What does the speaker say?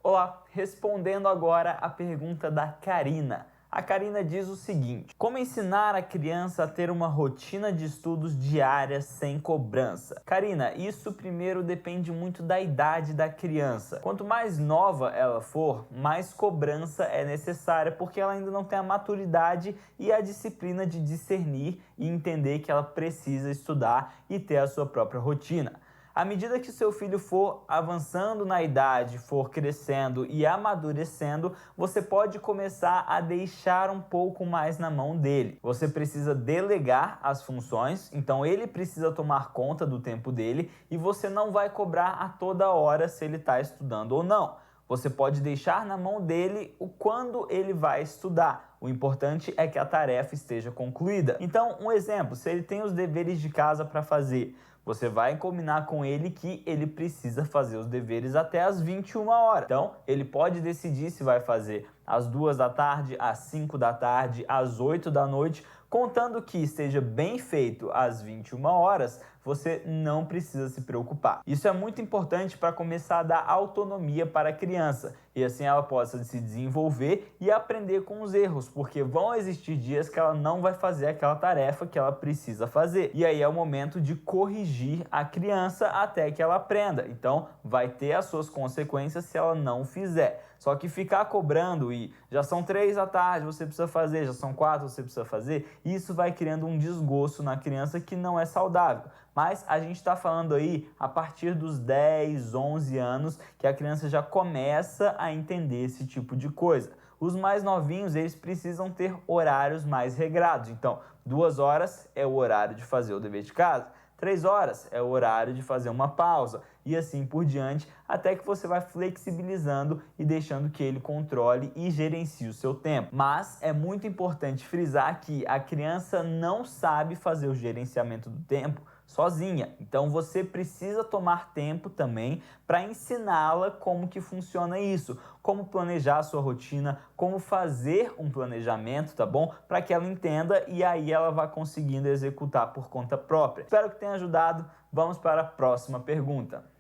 Olá, respondendo agora a pergunta da Karina. A Karina diz o seguinte: como ensinar a criança a ter uma rotina de estudos diária sem cobrança? Karina, isso primeiro depende muito da idade da criança. Quanto mais nova ela for, mais cobrança é necessária, porque ela ainda não tem a maturidade e a disciplina de discernir e entender que ela precisa estudar e ter a sua própria rotina. À medida que seu filho for avançando na idade, for crescendo e amadurecendo, você pode começar a deixar um pouco mais na mão dele. Você precisa delegar as funções, então ele precisa tomar conta do tempo dele e você não vai cobrar a toda hora se ele está estudando ou não. Você pode deixar na mão dele o quando ele vai estudar. O importante é que a tarefa esteja concluída. Então, um exemplo, se ele tem os deveres de casa para fazer, você vai combinar com ele que ele precisa fazer os deveres até às 21 horas. Então, ele pode decidir se vai fazer às 2 da tarde, às 5 da tarde, às 8 da noite, contando que esteja bem feito às 21 horas, você não precisa se preocupar. Isso é muito importante para começar a dar autonomia para a criança e assim ela possa se desenvolver e aprender com os erros, porque vão existir dias que ela não vai fazer aquela tarefa que ela precisa fazer. E aí é o momento de corrigir a criança até que ela aprenda. Então, vai ter as suas consequências se ela não fizer. Só que ficar cobrando e já são 3 da tarde, você precisa fazer, já são 4, você precisa fazer, isso vai criando um desgosto na criança que não é saudável. Mas a gente está falando aí a partir dos 10, 11 anos que a criança já começa a entender esse tipo de coisa. Os mais novinhos, eles precisam ter horários mais regrados. Então, 2 horas é o horário de fazer o dever de casa, 3 horas é o horário de fazer uma pausa e assim por diante, até que você vai flexibilizando e deixando que ele controle e gerencie o seu tempo. Mas é muito importante frisar que a criança não sabe fazer o gerenciamento do tempo sozinha. Então você precisa tomar tempo também para ensiná-la como que funciona isso, como planejar a sua rotina, como fazer um planejamento, tá bom? Para que ela entenda e aí ela vá conseguindo executar por conta própria. Espero que tenha ajudado. Vamos para a próxima pergunta.